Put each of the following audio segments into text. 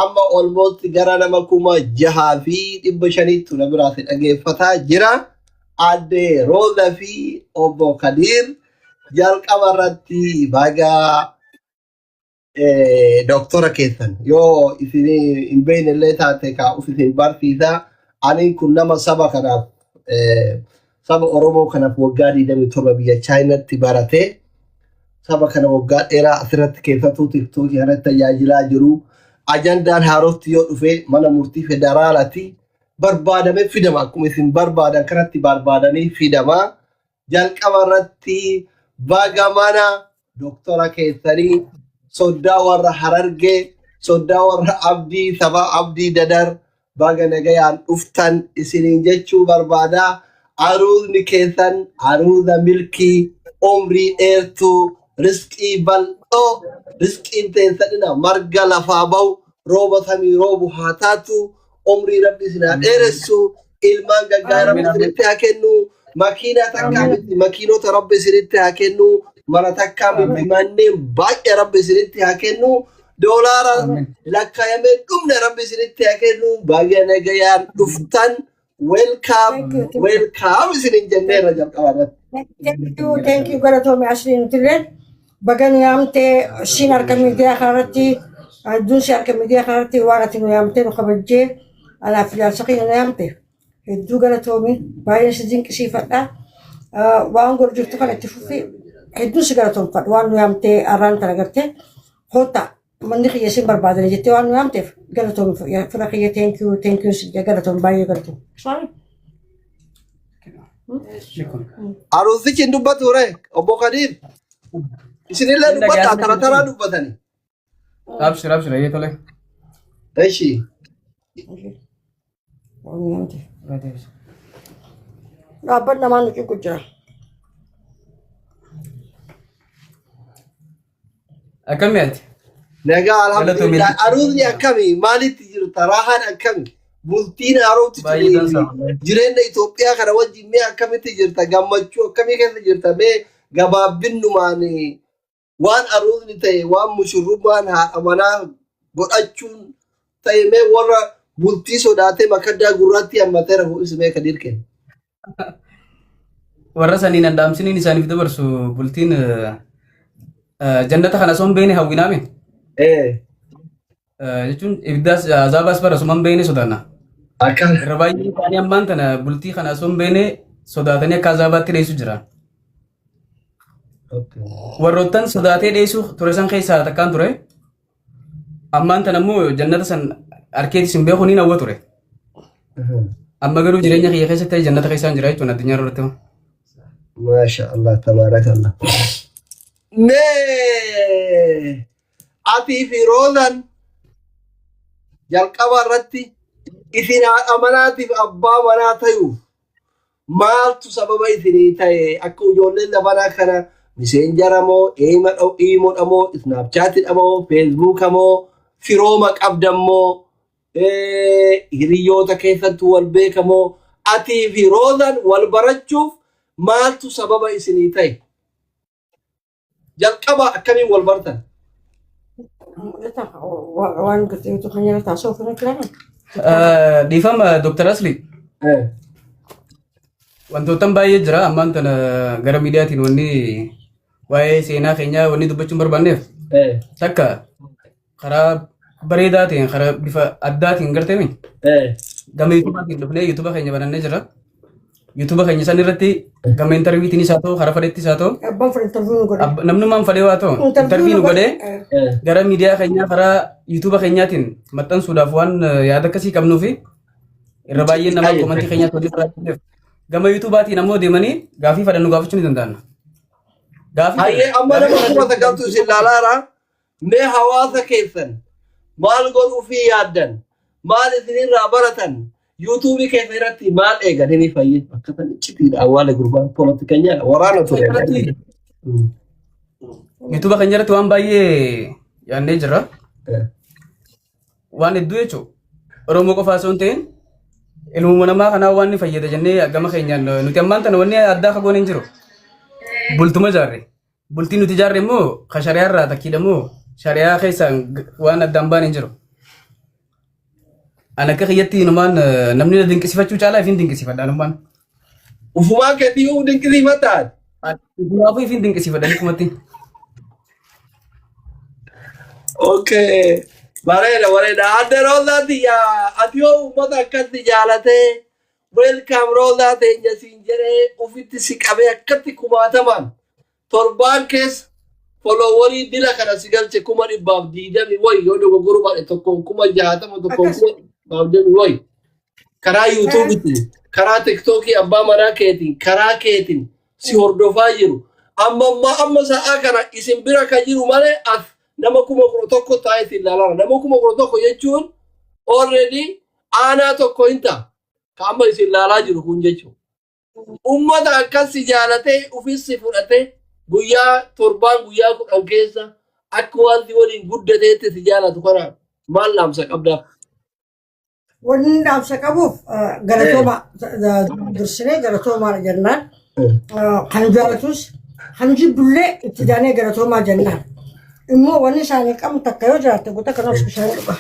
amma almost gara nama 6,500 na biraatti dhaggeeffataa jira. Adde Rooza fi obbo Kadir jalqaba irratti baga doktora keessan yoo isin hin beeknellee taate kaa'uuf isin barsiisa. Ani kun nama saba kanaaf saba Oromoo kanaaf waggaa 27 biyya Chaayinaatti barate. Saba kana waggaa dheeraa asirratti keessattuu tiktookii kanatti tajaajilaa jiru. Ajandaan haarootti yoo dhufe mana murtii federaalaatti barbaadamee fidama. Akkuma isin barbaadan kanatti barbaadanii fidama. Jalqaba irratti baga mana doktora keessanii soddaa warra Harargee, soddaa warra Abdii, saba Abdii Dadar baga nagayaan dhuftan isiniin jechuu barbaada. Aruuzni keessan aruuza milkii, umrii dheertuu, riskii bal'oo, riskiin teessadhina marga lafaa bahu, rooba samii roobu haa taatu, umrii rabbi isin haa dheeressu, ilmaan gaggaa rabbi isinitti haa kennu, makiinaa takkaa miti makiinota rabbi isinitti haa kennu, mana takkaa miti manneen baay'ee rabbi isinitti haa kennu, doolaara lakkaa'amee dhumne rabbi isinitti haa kennu, baga nagayaan dhuftan. Welcome isinin jenneerra jalqaba irratti. Thank you galatoome Ashriin Tilleen. Baga nu yaamte siin harka miidiyaa kanarratti adduun si harka miidiyaa kanarratti waan ati nu yaamte nu kabajjee anaaf ilaalcha keenya nu yaamte. Hedduu galatoomi baay'ee si dinqisiifadha. Waan gorjirtu kan itti fufi hedduu si galatoomfadha waan nu yaamte arraan kana gartee hoota manni kiyya siin barbaadanii jettee waan nu yaamteef galatoomi fira kiyya thank you si galatoomi baay'ee galatoom. Aruusichi hin dubbatu ree obbo Kadir. Isinillee dubbata tara taraa dubbatani. Abshir ayyee tole. Eshi. Dhaabban namaan nuti jira. Akkamii ati? Nagaa alhamdulillah. Aruusni akkamii maalitti jiru taraahaan akkamii? Bultiin haarootti jireenya Itoophiyaa kana wajjin mee akkamitti jirta? Gammachuu akkamii keessa jirta? Mee gabaabinnumaan waan aruusni ta'e waan mushurrummaan haadha manaa godhachuun ta'e mee warra bultii sodaatee makaddaa gurraatti hammatee rafu ismee Kadir kenna. Warra saniin andaamsiniin isaaniif dabarsu bultiin jannata kana osoo hin beekne hawwinaame. Jechuun ibiddaas azaabaas bara osoo hin beekne sodaanna. Irra baay'ee isaanii ammaan tana bultii kana osoo hin beekne sodaatanii akka azaabaatti dhiyeessu jira. Warroottan sodaatee dhiyeessu ture san keessaa takkaan ture. Ammaan tana immoo jannata san harkeetis hin beeku ni hawwa ture. Amma garuu jireenya kiyya keessatti jannata keessaan jira jechuun addunyaa irratti. Masha Allah tabaarakallah. Nee atii fi Roozan jalqaba irratti isin haadha manaatiif abbaa manaa ta'uuf maaltu sababa isinii ta'e akka ijoolleen labanaa kana miseenjara moo iimoodha moo isnaapchaatidha moo feesbuuka moo firooma qabdammoo hiriyoota keessattuu wal beekamoo atii fi Roozan wal barachuuf maaltu sababa isinii ta'e? Jalqaba akkamiin wal bartan? Waan gurgurtu kan yeroo taasoo kana kiran. Dhiifama Dr. Asli. Wantoota baay'ee jira ammaan tana gara miidiyaatiin wanni waa'ee seenaa keenyaa wanni dubbachuun barbaanneef. Takka karaa bareedaa ta'een karaa bifa addaatiin garteemi. Gama yuutuubaatiin dhufnee yuutuuba keenya banannee jira. YouTube keenya san irratti gama interviitiin isaa ta'u karaa fadheetti isaa ta'u namnummaan fadhee waa ta'u interviin godhee gara miidiyaa keenyaa karaa YouTube keenyaatiin maxxansuudhaaf waan yaada akkasii qabnuu fi irra baay'een namaa komantii keenyaa tolii fudhachuudhaaf gama YouTubaatiin ammoo deemanii gaafii fadhannu gaafachuu ni danda'an. Hayyee amma nama kuma sagaltu isin laalaara mee hawaasa keessan maal godhuu fi yaaddan maal isinirraa baratan YouTube keessa irratti maal eegatanii fayyadu akka tan citiidha awwaala gurbaan poolitikanyaa waraana ture. YouTube keenya irratti waan baay'ee yaadnee jira. Waan hedduu jechuudha. Oromoo qofaa osoo hin ta'in ilmuma namaa kanaa waan ni fayyada jennee gama keenyaan nuti ammaan tana wanni addaa kagoon hin jiru. Bultuma jaarre. Bultii nuti jaarre immoo ka shari'aa irraa takkiidha immoo shari'aa keessaan waan addaan baan hin jiru. Ana ka khiyyatti numaan namni na dinqisifachuu caalaa ifin dinqisifadha numaan. Ufumaa keetii yoo dinqisiifataan. Kanaafuu ifin dinqisifadha kumatti. Okay. Bareeda. Adde roolati yaa ati yoo uummata akkatti jaalatee welcome roolati eenyu siin jedhee ufitti si qabee akkatti kumaataman torbaan keessa followerii dila kana si galche 120 wayi yoo dogoggoruu baadhe tokkoon 60 tokkoon 120 wayi karaa yuutuubiitiin karaa tiktookii abbaa manaa keetiin karaa keetiin si hordofaa jiru amma sa'aa kana isin bira kan jiru malee as nama 11 taa'ee si ilaalaa nama 11 jechuun already aanaa tokko hin ta'a ka amma isin ilaalaa jiru kun jechuudha. Uummata akkasii jaalatee ufissi fudhatee guyyaa torbaan guyyaa 10 keessa akka wanti waliin guddateetti si jaalatu kanaan maal dhaamsa qabdaaf? Wanni dhaamsa qabuuf galatooma dursinee galatoomaa jennaan kan jaalatus kan jibbullee itti daanee galatoomaa jennaan. Immoo wanni isaanii qabu takka yoo jiraatte guutaa kan of bishaan dhuga.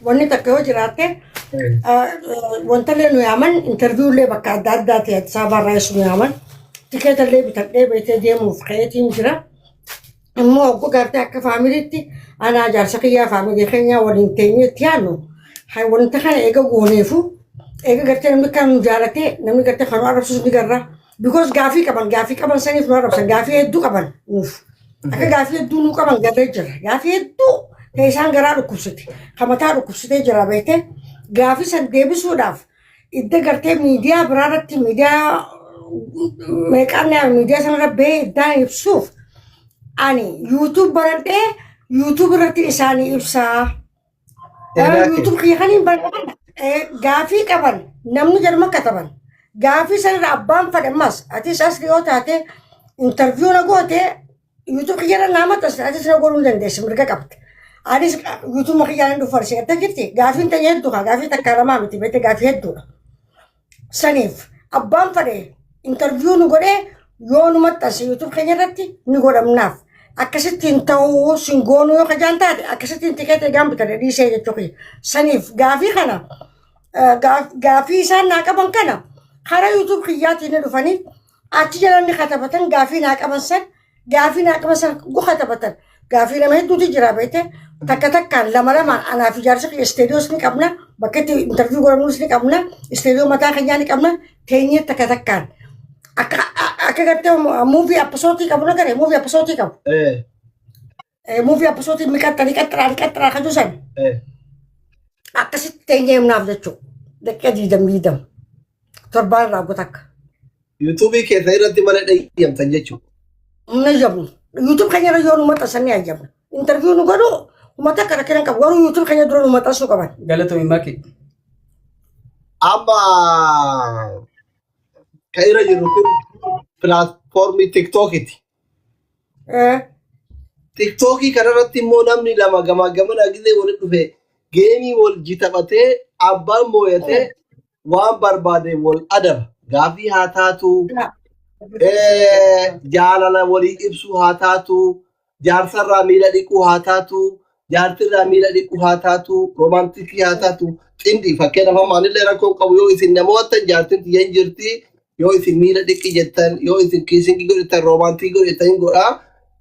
Wanni takka yoo jiraatte wantallee nu yaaman interviiwullee bakka adda addaati Addis Ababa irraa nu yaaman tikeetallee bitadhee beekee deemuuf ka'eetiin jira. Immoo obbo gartee akka faamiliitti anaa jaarsa kiyyaa faamilii keenya waliin teenyeetti yaadnu wanta kana eega gooneefu eega gartee namni kan nu jaalatee namni gartee kan nu arrabsus ni garra. Because gaafii qaban saniif nu arrabsan gaafii hedduu qaban nuuf. Akka gaafii hedduu nu qaban garree jira. Gaafii hedduu ta'e isaan garaa dhukkubsate. Kan mataa dhukkubsatee jira beekte gaafii san deebisuudhaaf idda gartee miidiyaa biraarratti miidiyaa meeqaan miidiyaa sanarra ba'ee iddaan ibsuuf ani YouTube baradhee YouTube irratti isaanii ibsaa. YouTube kiyyakaniin baradhan gaafii qaban namni jedhama kataban. Gaafii sanarra abbaan fadhammas atis as dhiyoo taate interview na goote YouTube kiyyarra nama tas atis na godhuu dandeessi mirga qabdi. Anis YouTube kiyyarra dhufu farsiigatta jirti. Gaafiin ta'e hedduu gaafii takka lamaa miti beekte gaafii hedduudha. Saniif abbaan fadhe interview nu godhee yoo nu maxxanse YouTube kiyyarratti ni godhamnaaf. Akkasittiin ta'uu singoonuu yoo kajaan taate akkasittiin tikeeta egaan bitadhe dhiisee jechuudha. Saniif gaafii kana gaafii isaan naa qaban kana karaa YouTube kiyyaatiin ni dhufanii achi jalan ni katabatan gaafii naa qaban san katabatan gaafii nama hedduutu jira beekte takka takkaan lama anaaf ijaarsa kiyya isteediyoos ni qabna bakka itti interview godhamnus ni qabna isteediyoo mataa keenyaa ni qabna teenyee takka takkaan. Akka gartee muuvii episootii qabu nagare muuvii episootii qabu. Muuvii episootii miqaxxaraa kan jiran. Akkasitti teenyee himnaaf jechuudha. Daqiiqa 20 torbaan irraa gotakka. Yuutuubii keessa irratti mana dhayyamtan jechuudha. Humna jabnu. Yuutuub keenya irra yoo nu maxxansan ajjabna. Interview nu godhu uummata akka rakkinan qabu garuu yuutuub keenya dura nu maxxansuu qaban. Galatoomi maki. Amma kaira jiru kun platformii TikTokiti. TikTokii kanarratti immoo namni lama gamaa gamana gisee walitti dhufe geemii wal jitabatee abbaan mooyatee waan barbaade wal adaba. Gaafii haa taatu jaalala walii ibsu haa taatu jaarsarraa miila dhiquu haa taatu jaartirraa miila dhiquu haa taatu romantikii haa taatu xindi fakkeenyaaf ammaanillee rakkoo qabu yoo isin namoota jaartin tiyyan jirti yoo isin miila dhiqi jettan yoo isin kiisingii godhatan romantikii godhatan godhaa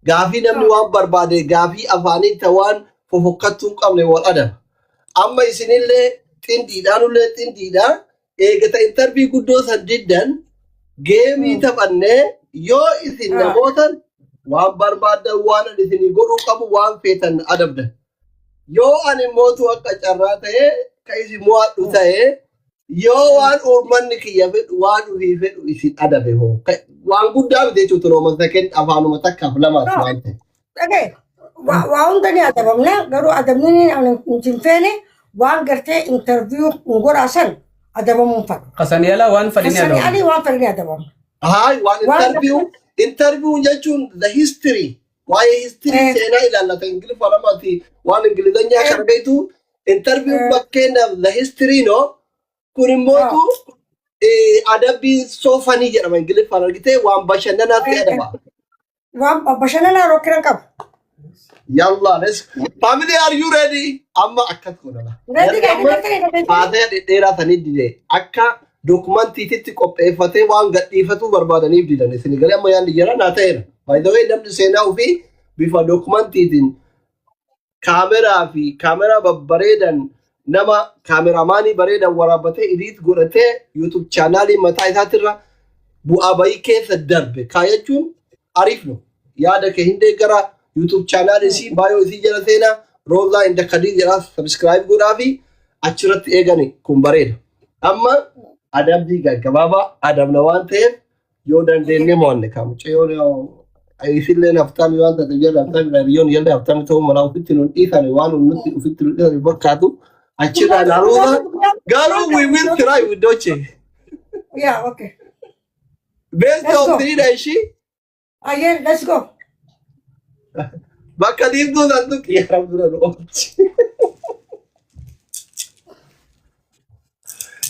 gaafii namni waan barbaade gaafii afaanii ta'an fofokkattuu hin qabne wal adaba. Amma isinillee xindiidhaanullee xindiidhaa eegata intervii guddoo san diddan geemii taphannee yoo isin namootan waan barbaadan waan an isinii godhuu qabu waan feetan adabdan. Yoo ani mootu akka carraa ta'ee ka isin mo'adhu ta'ee yoo waan uummanni kiyya fedhu waan ufii fedhu isin adabe hoo waan guddaa miti jechuutu nooma saken afaanuma takkaaf lamaati waan ta'e. Dhagee waa hunda ni adabamna garuu adabni hin feene waan gartee interview godhaasan adabamuun fadhu. Qasanii alaa waan fadhini adabamu. Qasanii alii waan fadhini adabamu. Haa waan interview jechuun the history waa'ee history seenaa ilaallata ingiliffa lamaati waan ingilizanyaa kana beektu interview bakkeenyaaf the history no kun immootu adabbii soofanii jedhama ingiliffaan argitee waan bashannanaatti adaba. Waan bashannanaa rokkiran qabu. Yalla, let's. Family, are you ready? Amma akkas godhama. Ready gaadhi Haasaya dhedheeraa sanii dide akka dokumantiititti qopheeffatee waan gadhiifatu barbaadaniif didan isin galee amma yaadni jira naa ta'eera. By the way, namni seenaa ofii bifa dokumantiitiin kaameraa babbareedan nama kaameramaanii bareedan waraabbatee idiit godhatee YouTube chaanaalii mataa isaatirra bu'aa bayii keessa darbe kaayachuun ariifnu yaada kee hindee gara YouTube chaanaalii isii baay'oo isii jala seenaa Roza inda Kadir jedhaa subscribe godhaa fi achirratti eegani kun bareeda. Amma adabbii gaggabaabaa adabna waan ta'eef yoo dandeenye mo'anne kaamucha yoo isillee naftaami waan ta'eef jala naftaami raadiyoon jala naftaami ta'uu mala ofitti nun dhiisane waan nuti ofitti nun dhiisane fakkaatu achirraa Roza garuu we will try with Doche. Yeah, okay. Best of three da ishii. Again, let's go. Bakka diimtuu santu qiyyaara dura oolchi.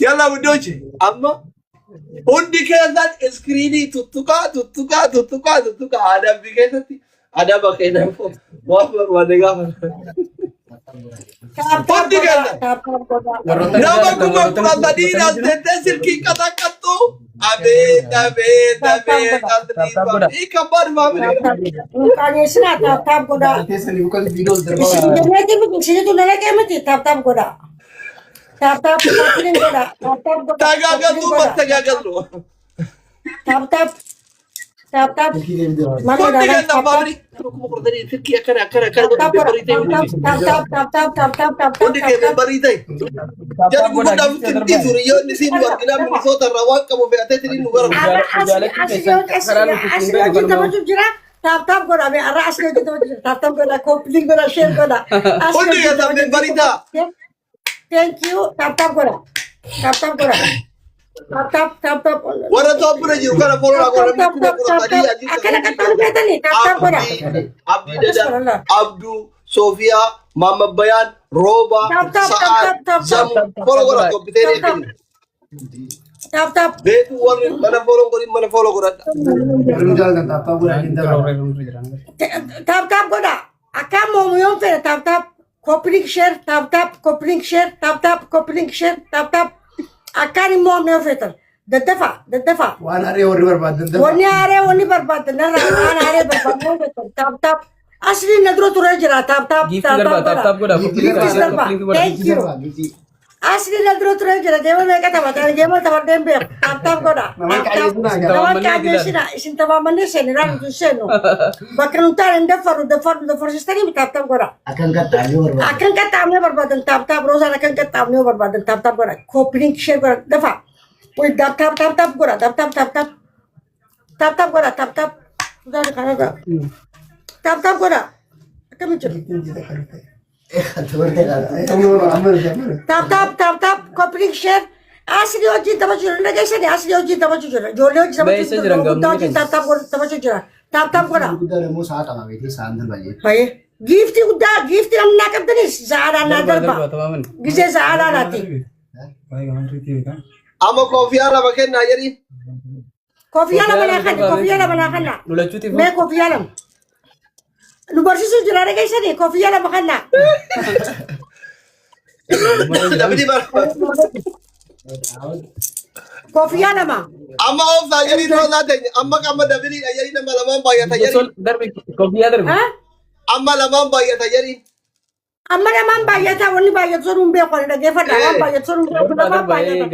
Yalla Doche amma hundi keessan iskiriinii tuttuqaa adabbii keessatti adaba keenyaaf waan barbaade gaafa. Hundi keessan nama kuma kudha sadii dandeettee silkii qaxaqqattu abeet ii kabbaad maamilii. Qaanessina taap godhaa. Isinitu dalagee miti taap godhaa. Taap koppiliin godhaa. Tagaagaltuu mas tagaagaltu. Taap. Hundi keessan maamilii. Kuma kudha sadii silkii akkana barii ta'e. Hundi keessan barii ta'e. Jadi guddaa miti dhiisuri yoo inni siin arginaa Minisoota irraa waan qabu fe'atee tiriin nu gara. Asii taphachuu jira. Taap godhaa. Arra asii hojii taphachuu jira. Taap godhaa. Koppiliin godhaa. Sheen godhaa. Hundi keessan barii ta'a. Thank you. Taap godhaa. Taap godhaa. Taap. Warra Itoophiyaa jiru kana foolaa godhamni kuma kudha sadii ajii. Akkana qaxxaalu beekanii taap godhaa. Abdii Dada, Abduu, Soofiyaa, Maamad Bayaan, Rooba, Sa'aad, Zamu, fooloo godhaa Itoophiyaa eegani. Taap. Beeku warri mana fooloo godhin mana fooloo godhadha. Taap godhaa. Akkaan moomuyoon fedha taap. Koppiliin share taap. Akkaan immoo ammoo feetan. Daddafa. Waan haree warri barbaadan. Wanni barbaadan narraa waan haree barbaadan taap. Asli na dura ture jira taap. Taap godhaa. Thank you. Asli na dura ture jira geema meeqa taphatan geema taphadeen beeku taap godhaa. Namaan qajeeshina isin taphaamannee seenirraa nuti seenu. Bakka nuti taa'an dafarsistanii taap godhaa. Akan qaxxaamnee barbaadan taap Rozaan akan qaxxaamnee barbaadan taap godhaa. Koppiliin ishee godhaa dafa. Taap godhaa. Taap godhaa. Taap godhaa. Akkamitti jiru? Taap koppiliin ishee asli hojii taphachuu jira. Dhageessanii asli hojii taphachuu jira. Ijoollee hojii taphachuu jira. Guddaa hojii taap taphachuu jira. Taap godhaa. Baay'ee. Giiftii guddaa giiftii namni naa qabdanis sa'aadhaan naa darba. Gisee sa'aadhaanaati. Amma koofiyaa lama kennaa jedhi. Koofiyyaa lama naa kanna. Mee koofiyyaa lama. Nu barsiisuu jira dhageessanii koofiyyaa lama kanna. Dabidi bara. Koofiyyaa lama. Amma ooftaa jedhi Rozaa ta'e amma dabidi jedhi nama lamaan baay'ata jedhi. Amma lamaan baay'ata jedhi. Amma namaan baay'ataa wanni baay'atu sun hin beeku ani dhageeffadha waan baay'atu sun hin beeku namaan baay'ata.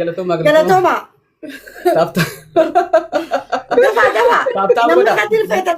Galatooma. Taap. Dafa. Namni kadir feeta.